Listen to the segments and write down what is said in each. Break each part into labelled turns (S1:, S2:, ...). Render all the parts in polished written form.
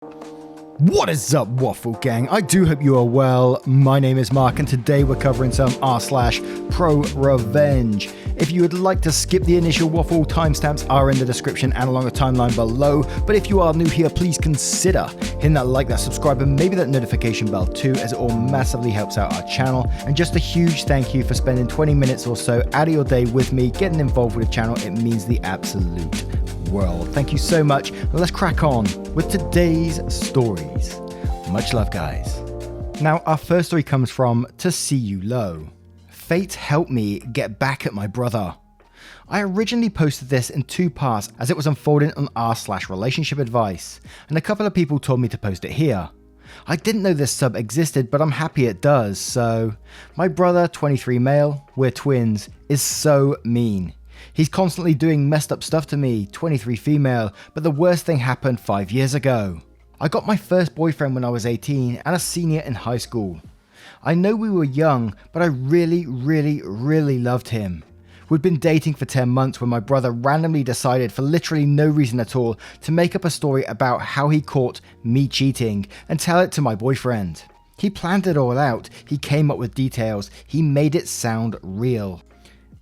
S1: What is up, Waffle Gang? I do hope you are well. My name is Mark, and today we're covering some r/pro revenge. If you would like to skip the initial waffle, timestamps are in the description and along the timeline below. But if you are new here, please consider hitting that like, that subscribe, and maybe that notification bell too, as it all massively helps out our channel. And just a huge thank you for spending 20 minutes or so out of your day with me, getting involved with the channel. It means the absolute world. Thank you so much. Let's crack on with today's stories. Much love, guys. Now, our first story comes from To See You Low. Fate helped me get back at my brother. I originally posted this in two parts as it was unfolding on r/relationship advice, and a couple of people told me to post it here. I didn't know this sub existed, but I'm happy it does. So, my brother, 23 male, we're twins, is so mean. He's constantly doing messed up stuff to me, 23 female, but the worst thing happened 5 years ago. I got my first boyfriend when I was 18 and a senior in high school. I know we were young, but I really loved him. We'd been dating for 10 months when my brother randomly decided, for literally no reason at all, to make up a story about how he caught me cheating and tell it to my boyfriend. He planned it all out, he came up with details, he made it sound real.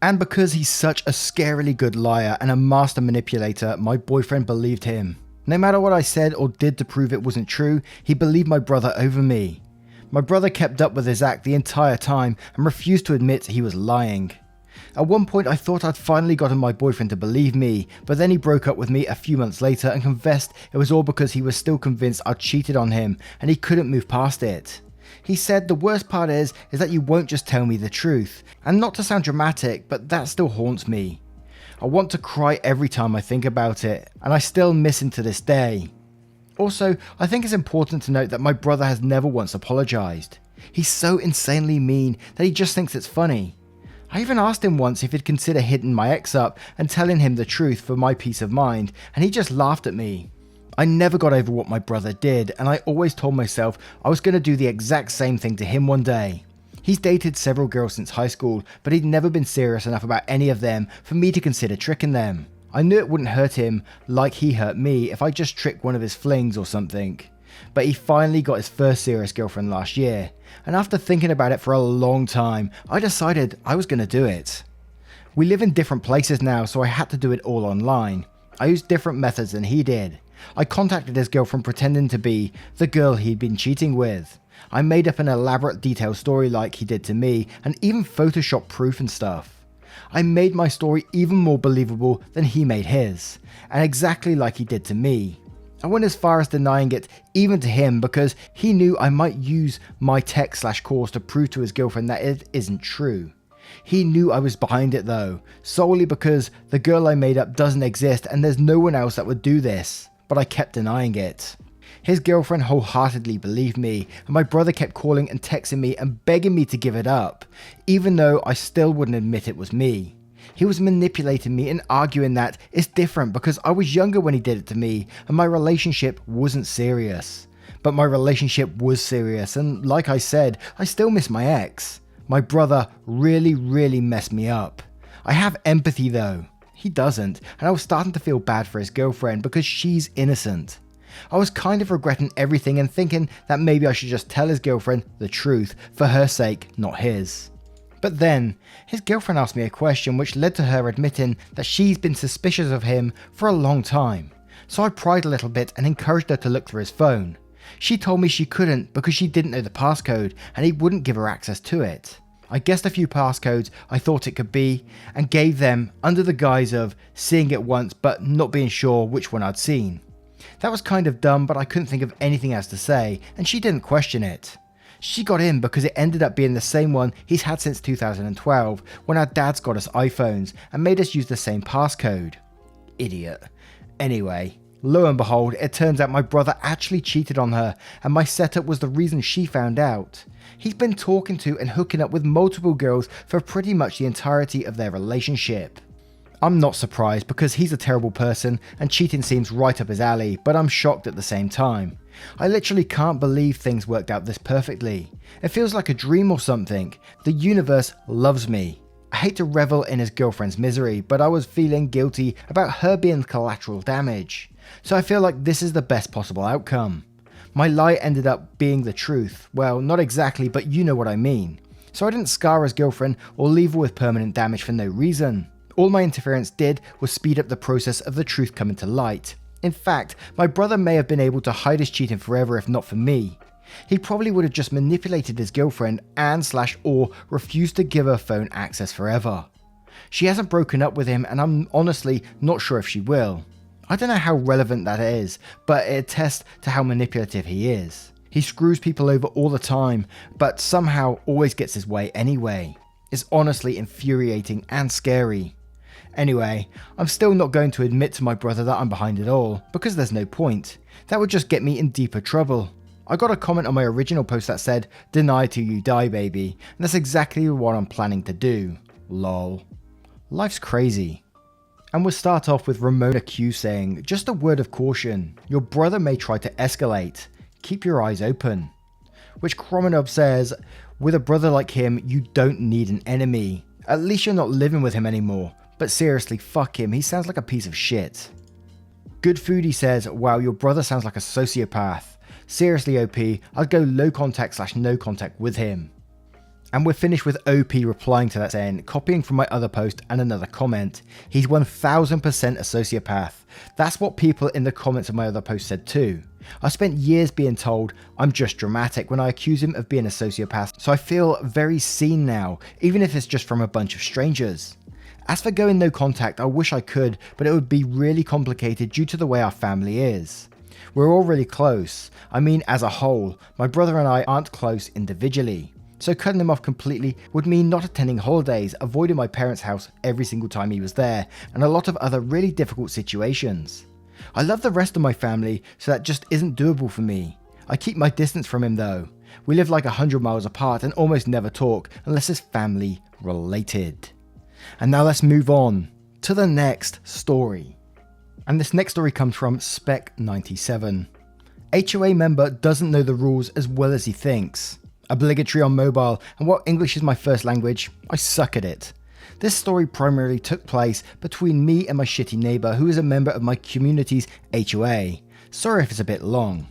S1: And because he's such a scarily good liar and a master manipulator, my boyfriend believed him. No matter what I said or did to prove it wasn't true, he believed my brother over me. My brother kept up with his act the entire time and refused to admit he was lying. At one point I thought I'd finally gotten my boyfriend to believe me, but then he broke up with me a few months later and confessed it was all because he was still convinced I'd cheated on him and he couldn't move past it. He said the worst part is that you won't just tell me the truth. And not to sound dramatic, but that still haunts me. I want to cry every time I think about it, and I still miss him to this day. Also, I think it's important to note that my brother has never once apologized. He's so insanely mean that he just thinks it's funny. I even asked him once if he'd consider hitting my ex up and telling him the truth for my peace of mind, and he just laughed at me. I never got over what my brother did, and I always told myself I was going to do the exact same thing to him one day. He's dated several girls since high school, but he'd never been serious enough about any of them for me to consider tricking them. I knew it wouldn't hurt him like he hurt me if I just tricked one of his flings or something. But he finally got his first serious girlfriend last year, and after thinking about it for a long time, I decided I was going to do it. We live in different places now, so I had to do it all online. I used different methods than he did. I contacted his girlfriend pretending to be the girl he'd been cheating with. I made up an elaborate detailed story like he did to me, and even photoshopped proof and stuff. I made my story even more believable than he made his, and exactly like he did to me. I went as far as denying it even to him because he knew I might use my tech/course to prove to his girlfriend that it isn't true. He knew I was behind it though, solely because the girl I made up doesn't exist and there's no one else that would do this. But I kept denying it. His girlfriend wholeheartedly believed me, and my brother kept calling and texting me and begging me to give it up, even though I still wouldn't admit it was me. He was manipulating me and arguing that it's different because I was younger when he did it to me and my relationship wasn't serious. But my relationship was serious, and like I said, I still miss my ex. My brother really messed me up. I have empathy though. He doesn't, and I was starting to feel bad for his girlfriend because she's innocent. I was kind of regretting everything and thinking that maybe I should just tell his girlfriend the truth for her sake, not his. But then, his girlfriend asked me a question which led to her admitting that she's been suspicious of him for a long time. So I pried a little bit and encouraged her to look through his phone. She told me she couldn't because she didn't know the passcode and he wouldn't give her access to it. I guessed a few passcodes I thought it could be and gave them under the guise of seeing it once but not being sure which one I'd seen. That was kind of dumb, but I couldn't think of anything else to say and she didn't question it. She got in because it ended up being the same one he's had since 2012 when our dads got us iPhones and made us use the same passcode. Idiot. Anyway, lo and behold, it turns out my brother actually cheated on her and my setup was the reason she found out. He's been talking to and hooking up with multiple girls for pretty much the entirety of their relationship. I'm not surprised because he's a terrible person and cheating seems right up his alley, but I'm shocked at the same time. I literally can't believe things worked out this perfectly. It feels like a dream or something. The universe loves me. I hate to revel in his girlfriend's misery, but I was feeling guilty about her being collateral damage. So I feel like this is the best possible outcome. My lie ended up being the truth. Well, not exactly, but you know what I mean. So I didn't scar his girlfriend or leave her with permanent damage for no reason. All my interference did was speed up the process of the truth coming to light. In fact, my brother may have been able to hide his cheating forever if not for me. He probably would have just manipulated his girlfriend and/or refused to give her phone access forever. She hasn't broken up with him, and I'm honestly not sure if she will. I don't know how relevant that is, but it attests to how manipulative he is. He screws people over all the time, but somehow always gets his way anyway. It's honestly infuriating and scary. Anyway, I'm still not going to admit to my brother that I'm behind it all, because there's no point. That would just get me in deeper trouble. I got a comment on my original post that said, "Deny till you die, baby," and that's exactly what I'm planning to do. Lol. Life's crazy. And we'll start off with Ramona Q saying, "Just a word of caution, your brother may try to escalate. Keep your eyes open." Which Kromenov says, "With a brother like him, you don't need an enemy. At least you're not living with him anymore. But seriously, fuck him, he sounds like a piece of shit." Good Foodie says, "Wow, your brother sounds like a sociopath. Seriously, OP, I'd go low contact/no contact with him." And we're finished with OP replying to that saying, copying from my other post and another comment, "He's 1000% a sociopath. That's what people in the comments of my other post said too. I spent years being told I'm just dramatic when I accuse him of being a sociopath, so I feel very seen now, even if it's just from a bunch of strangers. As for going no contact, I wish I could, but it would be really complicated due to the way our family is. We're all really close. I mean, as a whole, my brother and I aren't close individually. So cutting him off completely would mean not attending holidays, avoiding my parents' house every single time he was there, and a lot of other really difficult situations. I love the rest of my family, so that just isn't doable for me. I keep my distance from him though. We live like 100 miles apart and almost never talk unless it's family related." And now let's move on to the next story. And this next story comes from Spec97. HOA member doesn't know the rules as well as he thinks. Obligatory on mobile, and while English is my first language, I suck at it. This story primarily took place between me and my shitty neighbour who is a member of my community's HOA. Sorry if it's a bit long.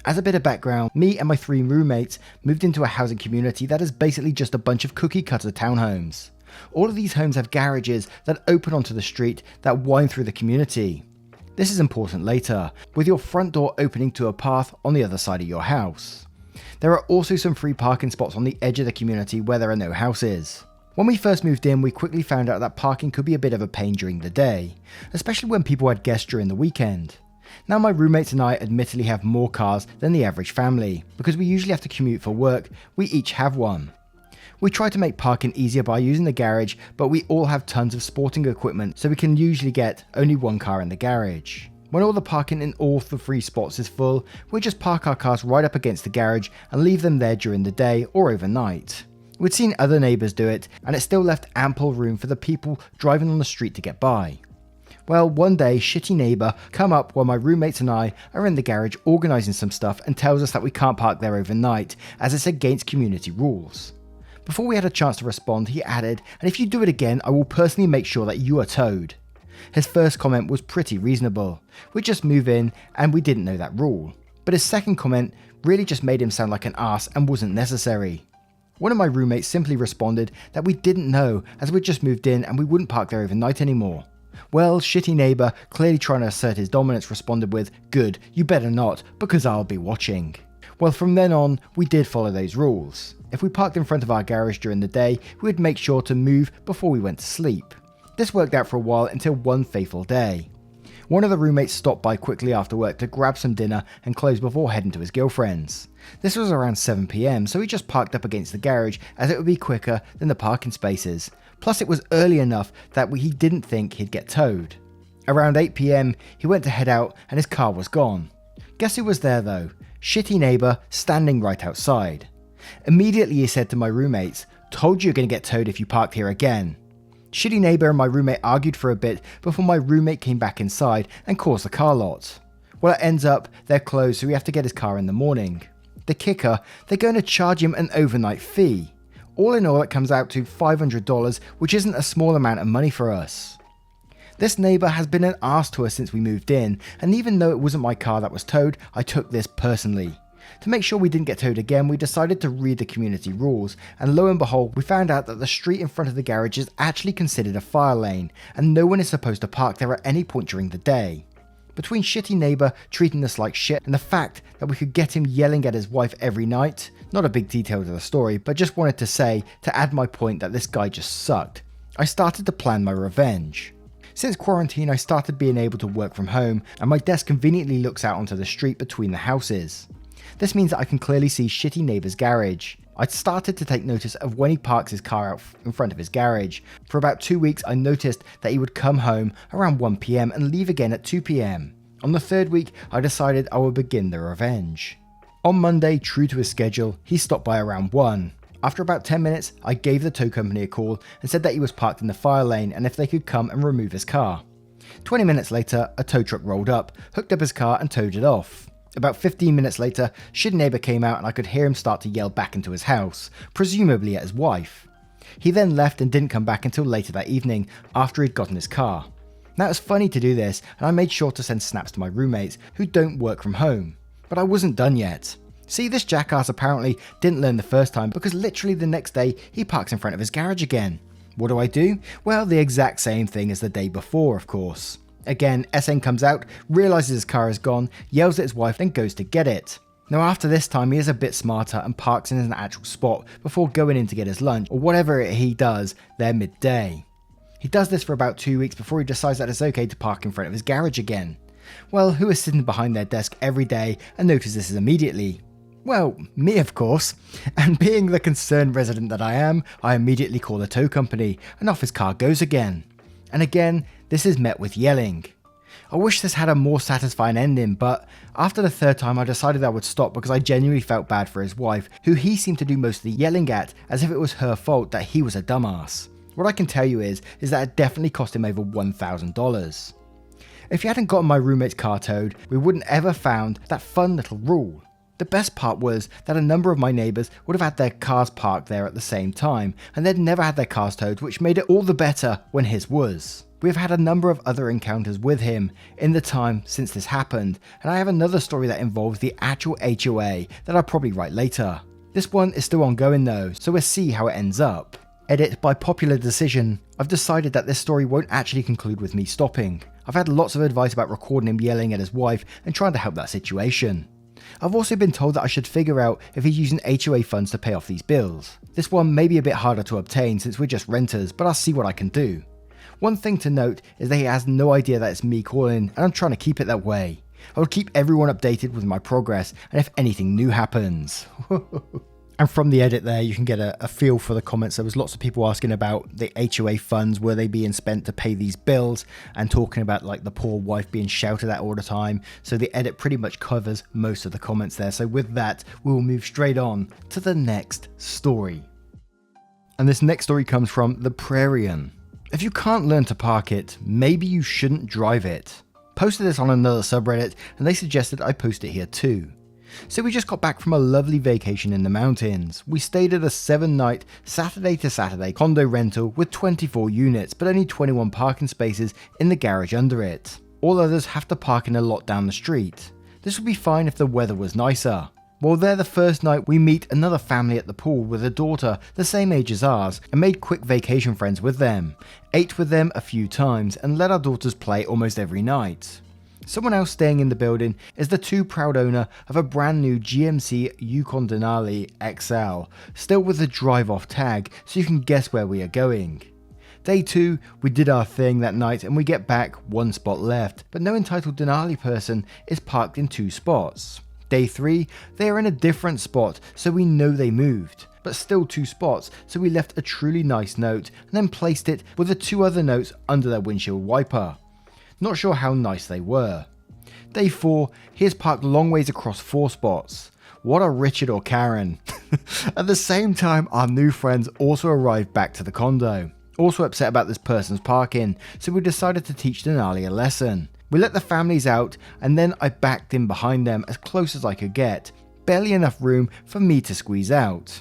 S1: As a bit of background, me and my 3 roommates moved into a housing community that is basically just a bunch of cookie cutter townhomes. All of these homes have garages that open onto the street that wind through the community. This is important later, with your front door opening to a path on the other side of your house. There are also some free parking spots on the edge of the community where there are no houses. When we first moved in, we quickly found out that parking could be a bit of a pain during the day, especially when people had guests during the weekend. Now my roommates and I admittedly have more cars than the average family, because we usually have to commute for work, we each have one. We try to make parking easier by using the garage, but we all have tons of sporting equipment, so we can usually get only one car in the garage. When all the parking in all the 3 spots is full, we just park our cars right up against the garage and leave them there during the day or overnight. We'd seen other neighbours do it, and it still left ample room for the people driving on the street to get by. Well, one day, shitty neighbour come up while my roommates and I are in the garage organising some stuff and tells us that we can't park there overnight, as it's against community rules. Before we had a chance to respond, he added, "And if you do it again, I will personally make sure that you are towed." His first comment was pretty reasonable. We just move in and we didn't know that rule. But his second comment really just made him sound like an arse and wasn't necessary. One of my roommates simply responded that we didn't know as we'd just moved in and we wouldn't park there overnight anymore. Well, shitty neighbour, clearly trying to assert his dominance, responded with, "Good, you better not, because I'll be watching." Well, from then on, we did follow those rules. If we parked in front of our garage during the day, we would make sure to move before we went to sleep. This worked out for a while until one fateful day. One of the roommates stopped by quickly after work to grab some dinner and clothes before heading to his girlfriend's. This was around 7 PM, so he just parked up against the garage as it would be quicker than the parking spaces. Plus it was early enough that he didn't think he'd get towed. Around 8 PM, he went to head out and his car was gone. Guess who was there though? Shitty neighbour standing right outside. Immediately he said to my roommates, "Told you you're going to get towed if you parked here again." Shitty neighbour and my roommate argued for a bit before my roommate came back inside and caused the car lot. Well, it ends up they're closed, so we have to get his car in the morning. The kicker, they're going to charge him an overnight fee. All in all, it comes out to $500, which isn't a small amount of money for us. This neighbour has been an arse to us since we moved in, and even though it wasn't my car that was towed, I took this personally. To make sure we didn't get towed again, we decided to read the community rules, and lo and behold, we found out that the street in front of the garage is actually considered a fire lane, and no one is supposed to park there at any point during the day. Between shitty neighbour treating us like shit and the fact that we could get him yelling at his wife every night, not a big detail to the story, but just wanted to say, to add my point that this guy just sucked, I started to plan my revenge. Since quarantine, I started being able to work from home, and my desk conveniently looks out onto the street between the houses. This means that I can clearly see shitty neighbour's garage. I'd started to take notice of when he parks his car out in front of his garage. For about 2 weeks, I noticed that he would come home around 1 PM and leave again at 2 PM. On the third week, I decided I would begin the revenge. On Monday, true to his schedule, he stopped by around 1. After about 10 minutes, I gave the tow company a call and said that he was parked in the fire lane and if they could come and remove his car. 20 minutes later, a tow truck rolled up, hooked up his car and towed it off. About 15 minutes later, shitty neighbour came out and I could hear him start to yell back into his house, presumably at his wife. He then left and didn't come back until later that evening after he'd gotten his car. Now it's funny to do this, and I made sure to send snaps to my roommates who don't work from home. But I wasn't done yet. See, this jackass apparently didn't learn the first time because literally the next day he parks in front of his garage again. What do? Well, the exact same thing as the day before, of course. Again, SN comes out, realises his car is gone, yells at his wife, then goes to get it. Now after this time he is a bit smarter and parks in an actual spot before going in to get his lunch or whatever he does there midday. He does this for about 2 weeks before he decides that it's okay to park in front of his garage again. Well, who is sitting behind their desk every day and notices this immediately? Well, me of course, and being the concerned resident that I am, I immediately call the tow company and off his car goes again. And again, this is met with yelling. I wish this had a more satisfying ending, but after the third time I decided I would stop because I genuinely felt bad for his wife, who he seemed to do most of the yelling at as if it was her fault that he was a dumbass. What I can tell you is that it definitely cost him over $1,000. If he hadn't gotten my roommate's car towed, we wouldn't ever found that fun little rule. The best part was that a number of my neighbours would have had their cars parked there at the same time, and they'd never had their cars towed, which made it all the better when his was. We have had a number of other encounters with him in the time since this happened, and I have another story that involves the actual HOA that I'll probably write later. This one is still ongoing though, so we'll see how it ends up. Edit, by popular decision, I've decided that this story won't actually conclude with me stopping. I've had lots of advice about recording him yelling at his wife and trying to help that situation. I've also been told that I should figure out if he's using HOA funds to pay off these bills. This one may be a bit harder to obtain since we're just renters, but I'll see what I can do. One thing to note is that he has no idea that it's me calling, and I'm trying to keep it that way. I will keep everyone updated with my progress and if anything new happens. And from the edit there, you can get a feel for the comments. There was lots of people asking about the HOA funds, were they being spent to pay these bills, and talking about like the poor wife being shouted at all the time. So the edit pretty much covers most of the comments there. So with that, we will move straight on to the next story. And this next story comes from The Prairian. If you can't learn to park it, maybe you shouldn't drive it. Posted this on another subreddit, and they suggested I post it here too. So we just got back from a lovely vacation in the mountains. We stayed at a 7-night Saturday to Saturday condo rental with 24 units, but only 21 parking spaces in the garage under it. All others have to park in a lot down the street. This would be fine if the weather was nicer. While there the first night, we meet another family at the pool with a daughter the same age as ours and made quick vacation friends with them, ate with them a few times and let our daughters play almost every night. Someone else staying in the building is the too proud owner of a brand new GMC Yukon Denali XL, still with the drive-off tag, so you can guess where we are going. Day 2, we did our thing that night and we get back, one spot left, but no entitled Denali person is parked in 2 spots. Day 3, they are in a different spot, so we know they moved, but still 2 spots, so we left a truly nice note and then placed it with the 2 other notes under their windshield wiper. Not sure how nice they were. Day 4, he is parked long ways across 4 spots. What a Richard or Karen. At the same time, our new friends also arrived back to the condo. Also upset about this person's parking, so we decided to teach Denali a lesson. We let the families out, and then I backed in behind them as close as I could get. Barely enough room for me to squeeze out.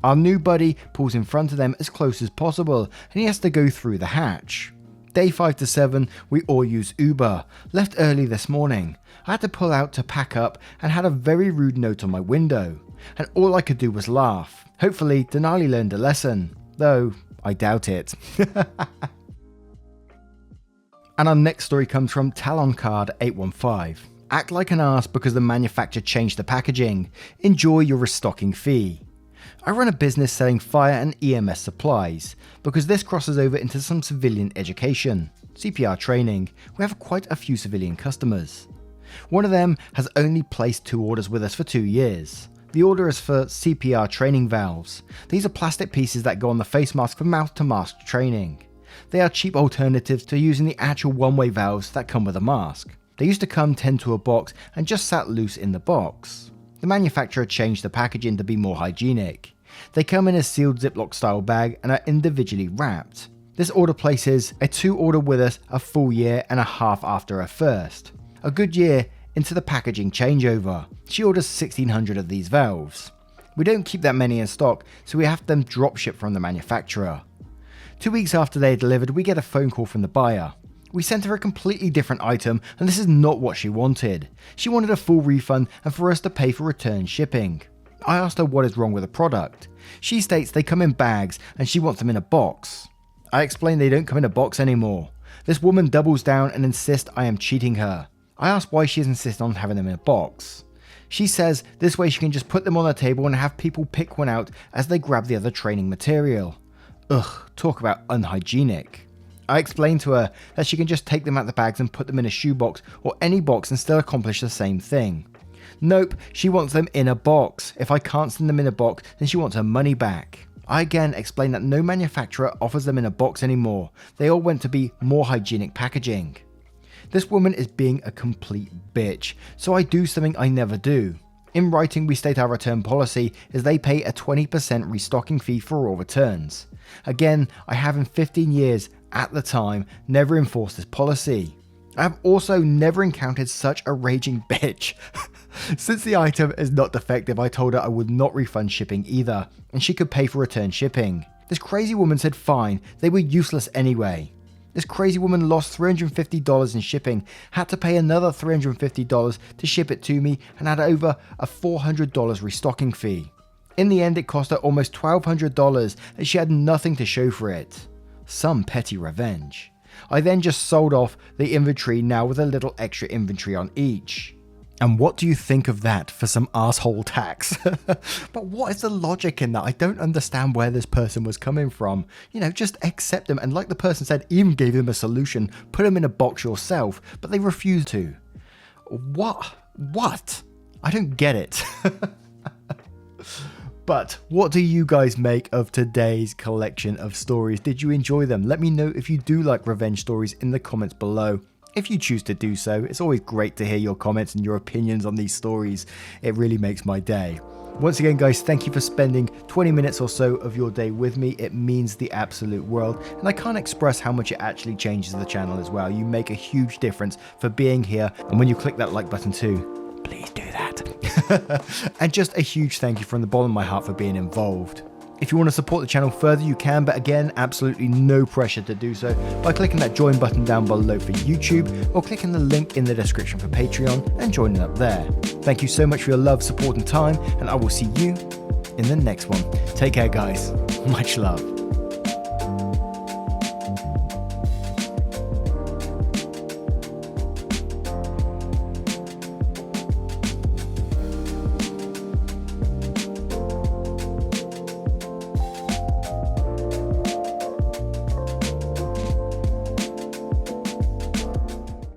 S1: Our new buddy pulls in front of them as close as possible, and he has to go through the hatch. Day 5 to 7, we all use Uber. Left early this morning. I had to pull out to pack up and had a very rude note on my window. And all I could do was laugh. Hopefully, Denali learned a lesson. Though, I doubt it. And our next story comes from TalonCard815. Act like an ass because the manufacturer changed the packaging. Enjoy your restocking fee. I run a business selling fire and EMS supplies, because this crosses over into some civilian education, CPR training. We have quite a few civilian customers. One of them has only placed 2 orders with us for 2 years. The order is for CPR training valves. These are plastic pieces that go on the face mask for mouth-to-mask training. They are cheap alternatives to using the actual one-way valves that come with a mask. They used to come 10 to a box and just sat loose in the box. The manufacturer changed the packaging to be more hygienic. They come in a sealed Ziploc style bag and are individually wrapped. This order places a 2 order with us a full year and a half after her first. A good year into the packaging changeover. She orders 1,600 of these valves. We don't keep that many in stock, so we have them drop ship from the manufacturer. 2 weeks after they are delivered, we get a phone call from the buyer. We sent her a completely different item, and this is not what she wanted. She wanted a full refund and for us to pay for return shipping. I asked her what is wrong with the product. She states they come in bags and she wants them in a box. I explain they don't come in a box anymore. This woman doubles down and insists I am cheating her. I ask why she insists on having them in a box. She says this way she can just put them on the table and have people pick one out as they grab the other training material. Ugh, talk about unhygienic. I explained to her that she can just take them out the bags and put them in a shoebox or any box and still accomplish the same thing. Nope, she wants them in a box. If I can't send them in a box, then she wants her money back. I again explained that no manufacturer offers them in a box anymore. They all went to be more hygienic packaging. This woman is being a complete bitch, so I do something I never do. In writing, we state our return policy is they pay a 20% restocking fee for all returns. Again, I have in 15 years, at the time, never enforced this policy. I have also never encountered such a raging bitch. Since the item is not defective, I told her I would not refund shipping either, and she could pay for return shipping. This crazy woman said fine, they were useless anyway. This crazy woman lost $350 in shipping, had to pay another $350 to ship it to me, and had over a $400 restocking fee. In the end, it cost her almost $1,200 and she had nothing to show for it. Some petty revenge. I then just sold off the inventory now with a little extra inventory on each. And what do you think of that for some asshole tax? But what is the logic in that? I don't understand where this person was coming from. You know, just accept them. And like the person said, even gave them a solution, put them in a box yourself, but they refused to. What? I don't get it. But what do you guys make of today's collection of stories? Did you enjoy them? Let me know if you do like revenge stories in the comments below. If you choose to do so, it's always great to hear your comments and your opinions on these stories. It really makes my day. Once again, guys, thank you for spending 20 minutes or so of your day with me. It means the absolute world, and I can't express how much it actually changes the channel as well. You make a huge difference for being here, and when you click that like button too, please do that. And just a huge thank you from the bottom of my heart for being involved. If you want to support the channel further, you can, but again, absolutely no pressure to do so by clicking that join button down below for YouTube or clicking the link in the description for Patreon and joining up there. Thank you so much for your love, support and time, and I will see you in the next one. Take care, guys. Much love.